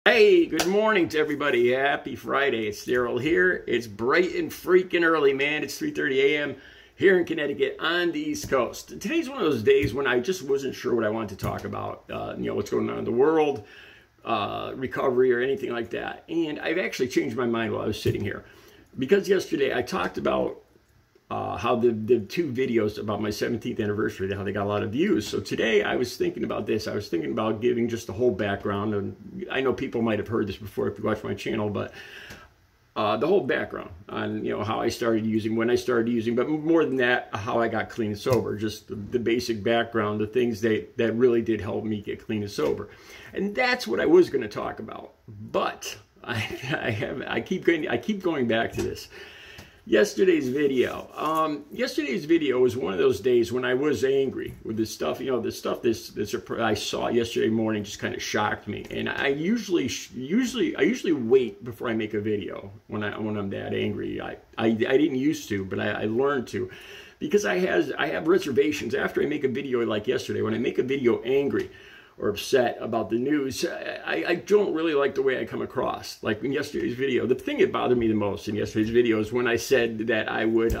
Hey, good morning to everybody. Happy Friday. It's Daryl here. It's bright and freaking early, man. It's 3:30 a.m. here in Connecticut on the East Coast. Today's one of those days when I just wasn't sure what I wanted to talk about. What's going on in the world, recovery, or anything like that. And I've actually changed my mind while I was sitting here. Because yesterday I talked about how the two videos about my 17th anniversary, how they got a lot of views. So today I was thinking about this. I was thinking about giving just the whole background. And I know people might have heard this before if you watch my channel, but the whole background on how I started using, when I started using, but more than that, how I got clean and sober. Just the basic background, the things that really did help me get clean and sober. And that's what I was going to talk about. But I keep going back to this. Yesterday's video was one of those days when I was angry with this stuff. The stuff I saw yesterday morning just kind of shocked me. And I usually wait before I make a video when I'm that angry. I didn't used to, but I learned to, because I have reservations after I make a video like yesterday. When I make a video angry or upset about the news, I don't really like the way I come across. Like in yesterday's video, the thing that bothered me the most in yesterday's video is when I said that I would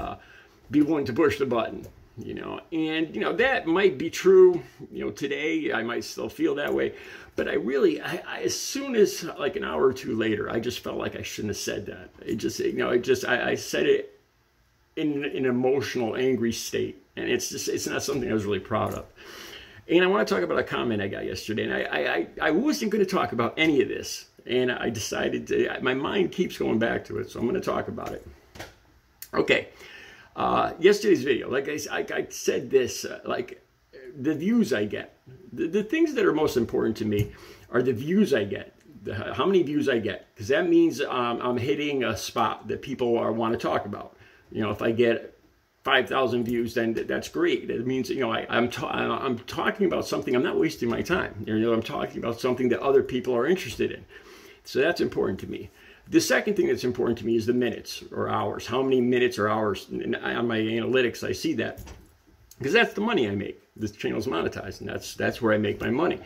be willing to push the button, and that might be true. Today I might still feel that way, but I as soon as like an hour or two later, I just felt like I shouldn't have said that. I said it in an emotional, angry state, and it's not something I was really proud of. And I want to talk about a comment I got yesterday. And I wasn't going to talk about any of this. And I decided my mind keeps going back to it. So I'm going to talk about it. Okay. Yesterday's video, like I said this, like the views I get. The things that are most important to me are the views I get. How many views I get. Because that means I'm hitting a spot that people want to talk about. If I get 5,000 views, then that's great. It means, I'm talking about something. I'm not wasting my time. I'm talking about something that other people are interested in. So that's important to me. The second thing that's important to me is the minutes or hours. How many minutes or hours on my analytics I see that. Because that's the money I make. This channel's monetized, and that's where I make my money.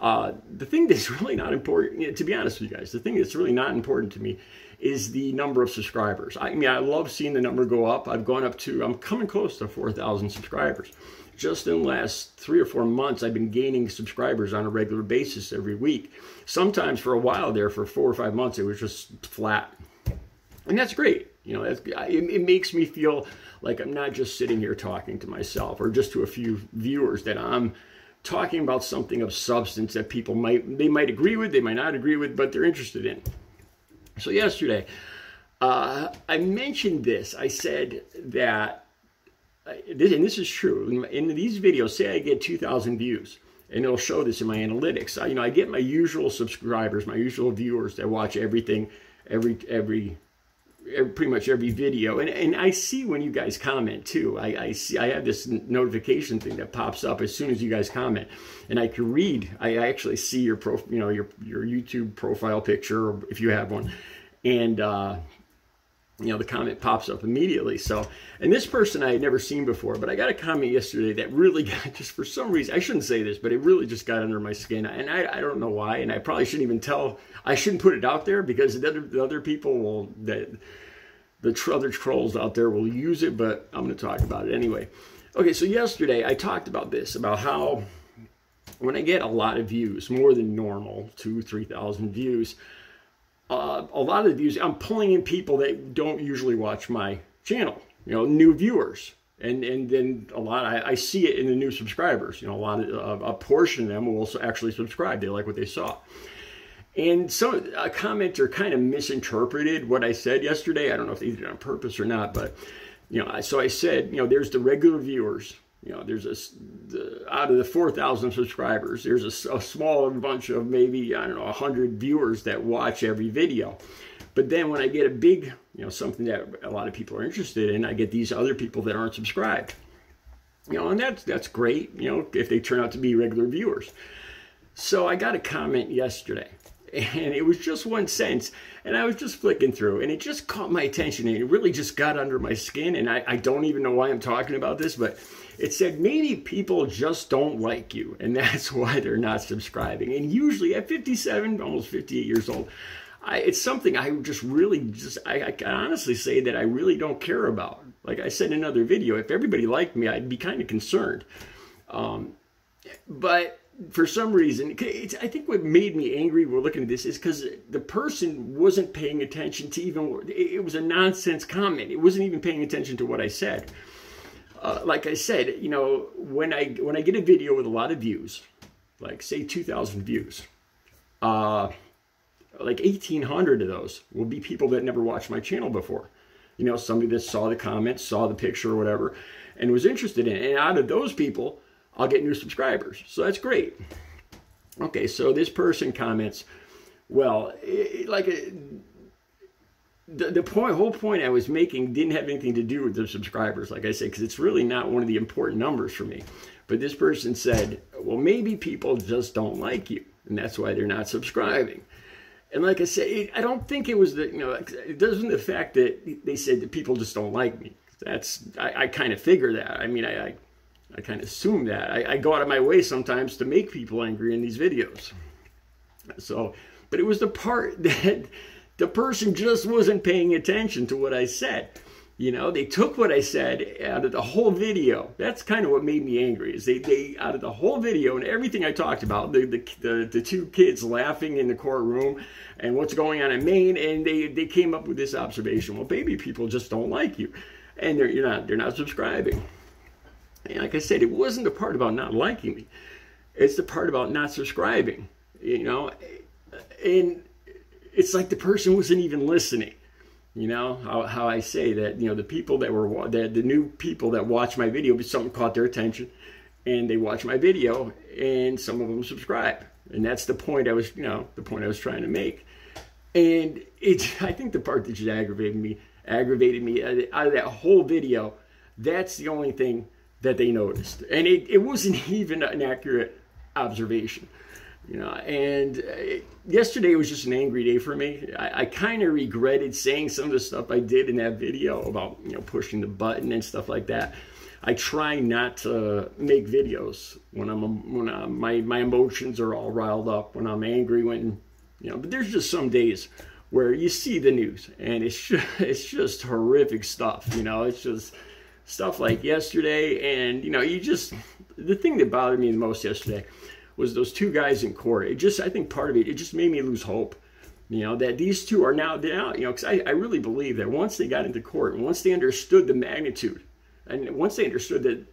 The thing that's really not important, to be honest with you guys, the thing that's really not important to me is the number of subscribers. I mean, I love seeing the number go up. I'm coming close to 4,000 subscribers. Just in the last 3 or 4 months, I've been gaining subscribers on a regular basis every week. Sometimes for a while there, for 4 or 5 months, it was just flat. And that's great. It makes me feel like I'm not just sitting here talking to myself or just to a few viewers, that I'm talking about something of substance that people might agree with, they might not agree with, but they're interested in. So yesterday, I mentioned this. I said that, and this is true, in these videos, say I get 2,000 views, and it'll show this in my analytics. I get my usual subscribers, my usual viewers that watch everything, pretty much every video, and I see when you guys comment too. I have this notification thing that pops up as soon as you guys comment, and I can read. I actually see your your YouTube profile picture, if you have one, and the comment pops up immediately. So, and this person I had never seen before, but I got a comment yesterday that really got, just for some reason, I shouldn't say this, but it really just got under my skin, and I don't know why, and I probably shouldn't even I shouldn't put it out there, because the other people will, the other trolls out there will use it, but I'm going to talk about it anyway. Okay, so yesterday I talked about this, about how when I get a lot of views, more than normal, 2,000-3,000 views, a lot of the views, I'm pulling in people that don't usually watch my channel, new viewers. And then a lot, I see it in the new subscribers. A portion of them will also actually subscribe. They like what they saw. And so a commenter kind of misinterpreted what I said yesterday. I don't know if they did it on purpose or not, but so I said, there's the regular viewers. There's out of the 4,000 subscribers, there's a small bunch of maybe, 100 viewers that watch every video. But then when I get a big, something that a lot of people are interested in, I get these other people that aren't subscribed. And that's great, if they turn out to be regular viewers. So I got a comment yesterday. and it was just one sentence, and I was just flicking through, and it just caught my attention, and it really just got under my skin, and I don't even know why I'm talking about this, but it said maybe people just don't like you, and that's why they're not subscribing. And usually at 57, almost 58 years old, it's something I just really I can honestly say that I really don't care about. Like I said in another video, if everybody liked me, I'd be kind of concerned. But for some reason, I think what made me angry when looking at this is because the person wasn't paying attention to even, it was a nonsense comment. It wasn't even paying attention to what I said. Like I said, you know, when I get a video with a lot of views, like say 2,000 views, like 1,800 of those will be people that never watched my channel before. You know, somebody that saw the comments, saw the picture or whatever, and was interested in it. And out of those people, I'll get new subscribers. So that's great. Okay, so this person comments, well, the whole point I was making didn't have anything to do with the subscribers, like I said, because it's really not one of the important numbers for me. But this person said, well, maybe people just don't like you, and that's why they're not subscribing. And like I said, I don't think it was it wasn't the fact that they said that people just don't like me. I kind of figure that. I mean, I kind of assume that. I go out of my way sometimes to make people angry in these videos. So, but it was the part that the person just wasn't paying attention to what I said. You know, they took what I said out of the whole video. That's kind of what made me angry, is they out of the whole video and everything I talked about, the two kids laughing in the courtroom and what's going on in Maine, and they came up with this observation. Well, baby, people just don't like you, and they're not subscribing. And like I said, it wasn't the part about not liking me. It's the part about not subscribing, you know. And it's like the person wasn't even listening. You know, how I say that, you know, the people that were, the new people that watch my video, something caught their attention, and they watch my video, and some of them subscribe. And that's the point I was, the point I was trying to make. And I think the part that just aggravated me out of that whole video, that's the only thing that they noticed. And it wasn't even an accurate observation. You know, and yesterday was just an angry day for me. I kind of regretted saying some of the stuff I did in that video about, you know, pushing the button and stuff like that. I try not to make videos when my emotions are all riled up, when I'm angry, when, you know, but there's just some days where you see the news and it's just horrific stuff. You know, it's just stuff like yesterday, and, you know, the thing that bothered me the most yesterday was those two guys in court. I think part of it just made me lose hope. You know, that these two are now, you know, because I really believe that once they got into court, and once they understood the magnitude, and once they understood that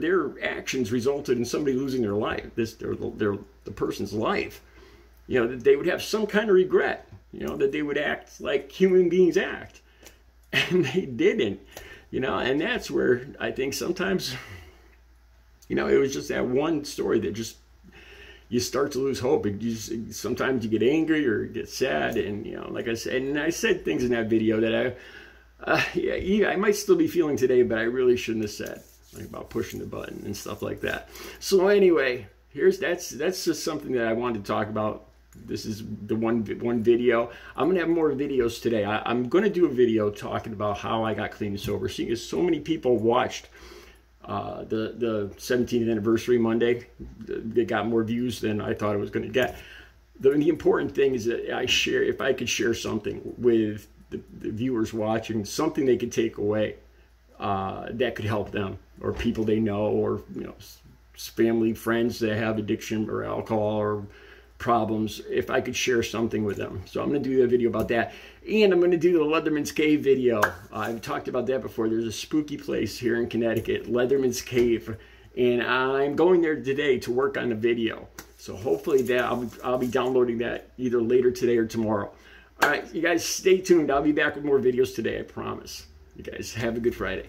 their actions resulted in somebody losing their life, the person's life, you know, that they would have some kind of regret, you know, that they would act like human beings act. And they didn't, you know, and that's where I think sometimes, you know, it was just that one story that just, you start to lose hope. Sometimes you get angry or get sad, and, you know, like I said, and I said things in that video that I might still be feeling today, but I really shouldn't have said, like about pushing the button and stuff like that. So anyway, that's just something that I wanted to talk about. This is the one video. I'm gonna have more videos today. I'm gonna do a video talking about how I got clean and sober, seeing as so many people watched the 17th anniversary Monday. It got more views than I thought it was going to get. The important thing is that if I could share something with the viewers watching, something they could take away that could help them, or people they know, or, you know, family, friends that have addiction or alcohol or problems, if I could share something with them. So I'm going to do a video about that. And I'm going to do the Leatherman's Cave video. I've talked about that before. There's a spooky place here in Connecticut, Leatherman's Cave. And I'm going there today to work on a video. So hopefully I'll be downloading that either later today or tomorrow. All right, you guys stay tuned. I'll be back with more videos today, I promise. You guys have a good Friday.